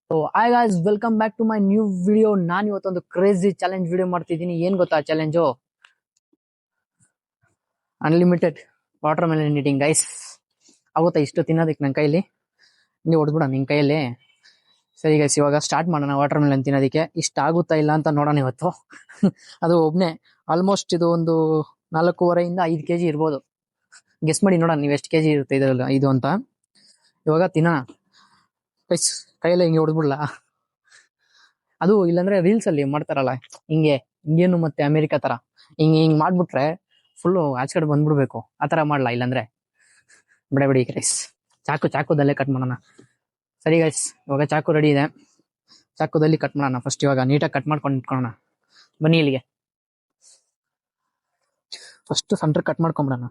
So hi guys, welcome back to my new video. ನಾನು ಇವತ್ತೊಂದು crazy challenge video ಮಾಡ್ತಿದ್ದೀನಿ. ಏನ್ ಗೊತ್ತಾ challenge? Unlimited watermelon eating guys. ಆಗುತ್ತಾ ಇಷ್ಟು ತಿನ್ನೋದಕ್ಕೆ ನನ್ನ ಕೈಲಿ? ನೀವು ಹೊಡ್ಬಿಡ ನಿನ್ ಕೈಯಲ್ಲಿ. ಸರಿ ಗೈಸ್, ಇವಾಗ ಸ್ಟಾರ್ಟ್ ಮಾಡೋಣ ವಾಟರ್ ಮೆಲನ್ ತಿನ್ನೋದಕ್ಕೆ. ಇಷ್ಟ ಆಗುತ್ತಾ ಇಲ್ಲ ಅಂತ ನೋಡೋಣ ಇವತ್ತು. ಅದು ಒಬ್ನೇ ಆಲ್ಮೋಸ್ಟ್ ಇದು ಒಂದು 4.5 ಇಂದ 5 kg ಇರ್ಬೋದು. ಗೆಸ್ ಮಾಡಿ ನೋಡೋಣ ನೀವು ಎಷ್ಟು ಕೆಜಿ ಇರುತ್ತೆ ಇದ್ರಲ್ಲಿ ಇದು ಅಂತ. ಇವಾಗ ತಿನ್ನೋಣ ಗೈಸ್. ಕೈಯಲ್ಲೇ ಹಿಂಗೆ ಹೊಡ್ಬಿಡ್ಲಾ? ಅದು ಇಲ್ಲಾಂದ್ರೆ ರೀಲ್ಸ್ ಅಲ್ಲಿ ಮಾಡ್ತಾರಲ್ಲ ಹಿಂಗೆ, ಇಂಡಿಯನ್ ಮತ್ತೆ ಅಮೆರಿಕ ತರ ಹಿಂಗ್ ಮಾಡ್ಬಿಟ್ರೆ ಫುಲ್ಲು ಆಚೆ ಕಡೆ ಬಂದ್ಬಿಡ್ಬೇಕು. ಆತರ ಮಾಡ್ಲಾ? ಇಲ್ಲಾಂದ್ರೆ ಬಿಡಿ ಗೈಸ್. ಚಾಕುದಲ್ಲೇ ಕಟ್ ಮಾಡೋಣ. ಸರಿ ಗೈಸ್, ಇವಾಗ ಚಾಕು ರೆಡಿ ಇದೆ. ಚಾಕುದಲ್ಲಿ ಕಟ್ ಮಾಡೋಣ ಫಸ್ಟ್. ಇವಾಗ ನೀಟಾಗಿ ಕಟ್ ಮಾಡ್ಕೊಂಡು ಇಟ್ಕೊಳ್ಳೋಣ. ಬನ್ನಿ ಇಲ್ಲಿಗೆ. ಫಸ್ಟ್ ಸೆಂಟರ್ ಕಟ್ ಮಾಡ್ಕೊಂಬಿಡೋಣ.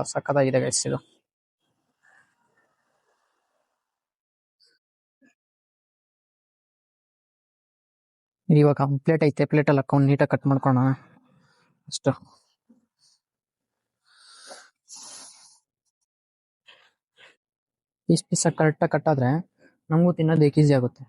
ಸಕ್ಕತ್ತಾಗಿದೆ ಗೈಸ್ ಇದು. ಇವಾಗ ಪ್ಲೇಟ್ ಐತೆ, ಪ್ಲೇಟಲ್ಲಿ ಹಾಕೊಂಡು ನೀಟಾಗಿ ಕಟ್ ಮಾಡ್ಕೊಳ್ಳೋಣ ಅಷ್ಟು. ಪೀಸ್ ಕರೆಕ್ಟಾಗಿ ಕಟ್ ಆದ್ರೆ ನಮಗೂ ತಿನ್ನೋದಕ್ಕೆ ಈಸಿ ಆಗುತ್ತೆ.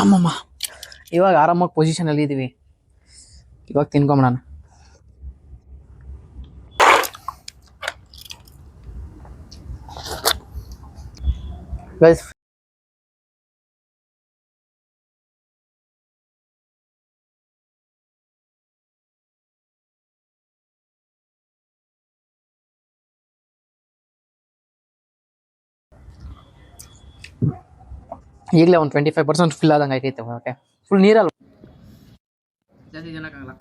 ಅಮ್ಮಮ್ಮ, ಇವಾಗ ಆರಾಮಾಗಿ ಪೊಸಿಷನ್ ಅಲ್ಲಿ ಇದೀವಿ. ಇವಾಗ ತಿನ್ಕೊಂಬಿಡೋಣ. ಗೈಸ್, ಈಗಲೇ ಒಂದು 25% ಫಿಲ್ ಆದಂಗೆ ಆಗೈತೆ. ಓಕೆ, ಫುಲ್ ನೀರಲ್ಲ, ಜಾಸ್ತಿ ತಿನ್ನಕ್ಕಾಗಲ್ಲ.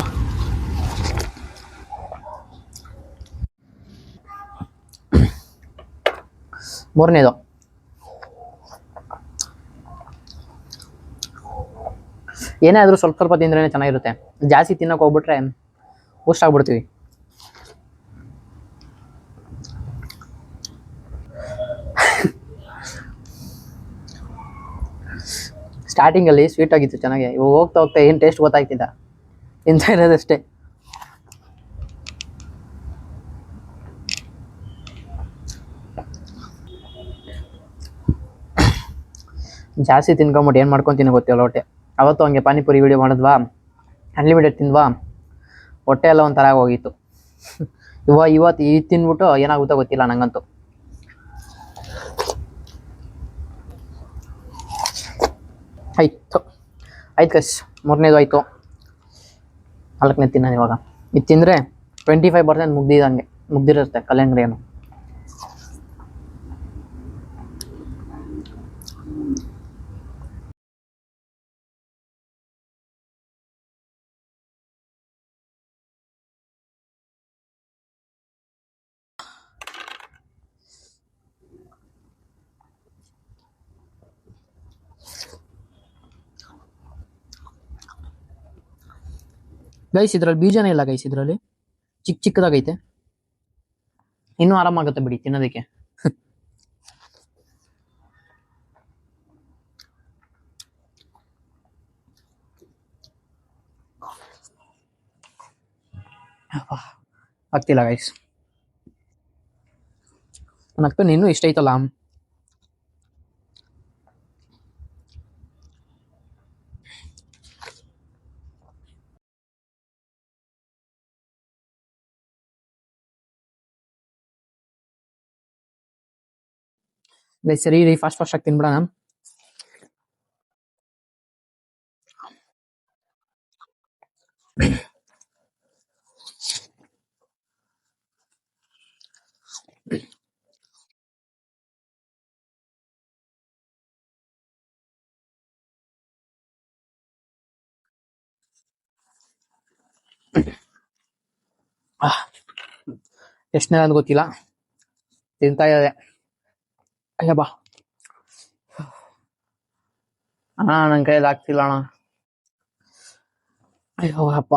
ಮೂರನೇದು, ಏನೇ ಆದ್ರೂ ಸ್ವಲ್ಪ ಸ್ವಲ್ಪ ತಿಂದ್ರೇನೆ ಚೆನ್ನಾಗಿರುತ್ತೆ. ಜಾಸ್ತಿ ತಿನ್ನಕ್ ಹೋಗ್ಬಿಟ್ರೆ ಊಷ್ಟ ಆಗ್ಬಿಡ್ತೀವಿ. ಸ್ಟಾರ್ಟಿಂಗ್ ಅಲ್ಲಿ ಸ್ವೀಟ್ ಆಗಿತ್ತು ಚೆನ್ನಾಗಿ. ಇವಾಗ ಹೋಗ್ತಾ ಹೋಗ್ತಾ ಏನ್ ಟೇಸ್ಟ್ ಗೊತ್ತಾಗ್ತಿದ್ದ, ತಿಂತಾ ಇರೋದಷ್ಟೇ. ಜಾಸ್ತಿ ತಿನ್ಕೊಂಬಿಟ್ಟು ಏನು ಮಾಡ್ಕೊತೀನಿ ಗೊತ್ತಿಲ್ಲ ಹೊಟ್ಟೆ. ಅವತ್ತು ಹಂಗೆ ಪಾನಿಪುರಿ ವಿಡಿಯೋ ಮಾಡಿದ್ವಾ, ಅನ್ಲಿಮಿಟೆಡ್ ತಿಂದ್ವಾ, ಹೊಟ್ಟೆ ಎಲ್ಲ ಒಂಥರ ಹೋಗಿತ್ತು. ಇವತ್ತು ತಿನ್ಬಿಟ್ಟು ಏನಾಗುತ್ತೋ ಗೊತ್ತಿಲ್ಲ ನಂಗಂತೂ. ಆಯ್ತು ಕಸ್, ಮೂರನೇದು ಆಯಿತು. 4ನೇ ತಿನ್ನೋದು ಇವಾಗ. ಇದು ತಿಂದರೆ 25% ಮುಗ್ದಿರುತ್ತೆ ಕಲ್ಲಂಗಡಿ ಏನು. ಗೈಸ್ ಇದ್ರಲ್ಲಿ ಬೀಜನೇ ಇಲ್ಲ ಗೈಸ್, ಇದ್ರಲ್ಲಿ ಚಿಕ್ಕ ಚಿಕ್ಕದಾಗೈತೆ. ಇನ್ನೂ ಆರಾಮಾಗುತ್ತೆ ಬಿಡಿ ತಿನ್ನೋದಕ್ಕೆ. ಆಗ್ತಿಲ್ಲ ಗೈಸ್. ನನ್ನ ಅಕ್ಕನ ಇನ್ನೂ ಇಷ್ಟ ಐತಲ್ಲ. ಗೈಸ್ ಸರಿ ಫಾಸ್ಟ್ ಫಾಸ್ಟ್ ಆಗಿ ತಿನ್ಬಿಡೋಣ. ಎಷ್ಟನೇ ಅಂತ ಗೊತ್ತಿಲ್ಲ, ತಿಂತಾ ಇದೆ. ಅಯ್ಯ ಬಾ ಅಣ್ಣ, ನನ್ನ ಕೈಯಲ್ಲಿ ಆಗ್ತಿಲ್ಲ ಅಣ್ಣ. ಅಯ್ಯೋ ಅಪ್ಪ.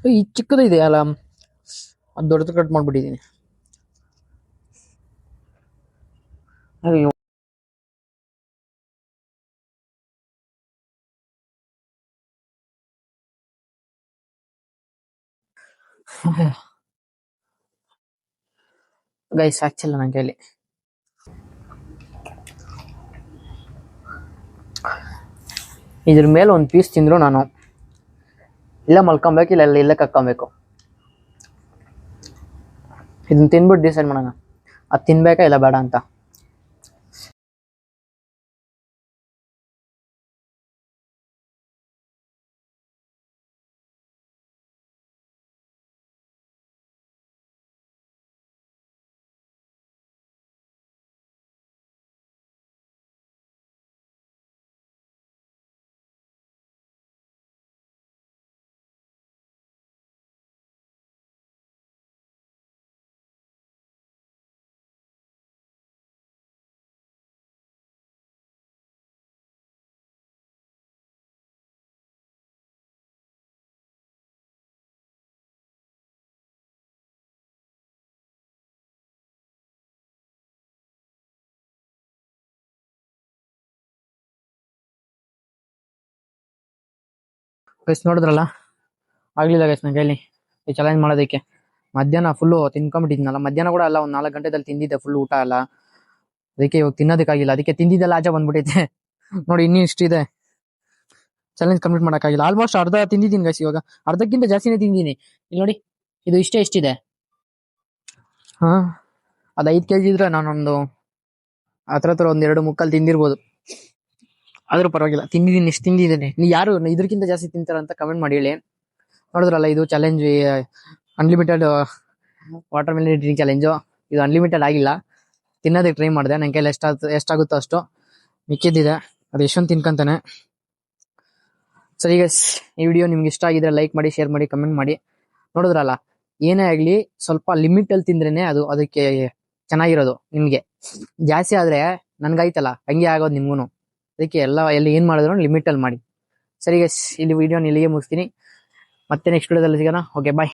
ಈ ಚಿಕ್ಕದು ಇದೆ ಅಲ್ಲ, ಅದು ದೊಡ್ಡದು ಕಟ್ ಮಾಡ್ಬಿಟ್ಟಿದ್ದೀನಿ. ಅಯ್ಯೋ ಗೈಸ್ ಆಗ್ತಿಲ್ಲ ನನ್ನ ಕೈಲಿ. ಇದ್ರ ಮೇಲೆ ಒಂದು ಪೀಸ್ ತಿಂದ್ರು ನಾನು ಇಲ್ಲ ಮಲ್ಕೊಬೇಕು, ಇಲ್ಲ ಇಲ್ಲೇ ಕಕ್ಕೊಬೇಕು. ಇದನ್ನ ತಿನ್ಬಿಟ್ಟು ಡಿಸೈಡ್ ಮಾಡೋಣ ಅದು ತಿನ್ಬೇಕಾ ಇಲ್ಲ ಬೇಡ ಅಂತ. ಗೈಸ್ ನೋಡಿದ್ರಲ್ಲ, ಆಗ್ಲಿಲ್ಲ ಗೈಸ್ ನನ್ನ ಕೈಲಿ ಈ ಚಾಲೆಂಜ್ ಮಾಡೋದಕ್ಕೆ. ಮಧ್ಯಾಹ್ನ ಫುಲ್ಲು ತಿನ್ಕೊಂಬಿಟ್ಟಿದ್ನಲ್ಲ, ಮಧ್ಯಾಹ್ನ ಕೂಡ ಅಲ್ಲ, ಒಂದು 4 ಗಂಟೆದಲ್ಲಿ ತಿಂದಿದ್ದೆ ಫುಲ್ ಊಟ ಎಲ್ಲ. ಅದಕ್ಕೆ ಇವಾಗ ತಿನ್ನೋದಕ್ಕಾಗಿಲ್ಲ, ಅದಕ್ಕೆ ತಿಂದಿದ್ದೆಲ್ಲ ಆಚೆ ಬಂದ್ಬಿಟ್ಟೈತೆ. ನೋಡಿ ಇನ್ನೂ ಇಷ್ಟಿದೆ, ಚಾಲೆಂಜ್ ಕಂಪ್ಲೀಟ್ ಮಾಡೋಕ್ಕಾಗಿಲ್ಲ. ಆಲ್ಮೋಸ್ಟ್ ಅರ್ಧ ತಿಂದಿದ್ದೀನಿ ಗೈಸ್, ಇವಾಗ ಅರ್ಧಕ್ಕಿಂತ ಜಾಸ್ತಿನೇ ತಿಂದಿದ್ದೀನಿ. ಇಲ್ಲಿ ನೋಡಿ, ಇದು ಇಷ್ಟಿದೆ. ಹಾ, ಅದು 5 kg ಇದ್ರೆ ನಾನೊಂದು ಹತ್ರ ಒಂದು 2 ಮುಕ್ಕಾಲು ತಿಂದಿರ್ಬೋದು. ಆದ್ರೂ ಪರವಾಗಿಲ್ಲ, ತಿಂದಿದ್ದೀನಿ, ಇಷ್ಟು ತಿಂದಿದ್ದೀನಿ. ನೀವು ಯಾರು ಇದಕ್ಕಿಂತ ಜಾಸ್ತಿ ತಿಂತಾರ ಅಂತ ಕಮೆಂಟ್ ಮಾಡಿ ಹೇಳಿ. ನೋಡಿದ್ರಲ್ಲ, ಇದು challenge unlimited water melon drink challenge. ಇದು ಅನ್ಲಿಮಿಟೆಡ್ ಆಗಿಲ್ಲ, ತಿನ್ನೋದಕ್ಕೆ ಟ್ರೈ ಮಾಡಿದೆ. ನನ್ನ ಕೈಲಿ ಎಷ್ಟಾಗುತ್ತೋ ಅಷ್ಟು ಮಿಕ್ಕಿದ್ದಿದೆ, ಅದು ಎಷ್ಟೊಂದು ತಿನ್ಕೊಂತಾನೆ. ಸರಿ ಗೈಸ್, ಈ ವಿಡಿಯೋ ನಿಮ್ಗೆ ಇಷ್ಟ ಆಗಿದ್ರೆ ಲೈಕ್ ಮಾಡಿ, ಶೇರ್ ಮಾಡಿ, ಕಮೆಂಟ್ ಮಾಡಿ. ನೋಡಿದ್ರಲ್ಲ, ಏನೇ ಆಗಲಿ ಸ್ವಲ್ಪ ಲಿಮಿಟಲ್ಲಿ ತಿಂದ್ರೇನೆ ಅದು ಅದಕ್ಕೆ ಚೆನ್ನಾಗಿರೋದು. ನಿಮಗೆ ಜಾಸ್ತಿ ಆದರೆ ನನ್ಗಾಯ್ತಲ್ಲ ಹಂಗೆ ಆಗೋದು ನಿಮ್ಗೂ. ಅದಕ್ಕೆ ಎಲ್ಲಿ ಏನು ಮಾಡಿದ್ರು ಲಿಮಿಟಲ್ಲಿ ಮಾಡಿ. ಸರಿ ಗೈಸ್, ಇಲ್ಲಿ ವಿಡಿಯೋನ ಇಲ್ಲಿಗೆ ಮುಗಿಸ್ತೀನಿ. ಮತ್ತೆ ನೆಕ್ಸ್ಟ್ ವಿಡಿಯೋದಲ್ಲಿ ಸಿಗೋಣ. ಓಕೆ, ಬಾಯ್.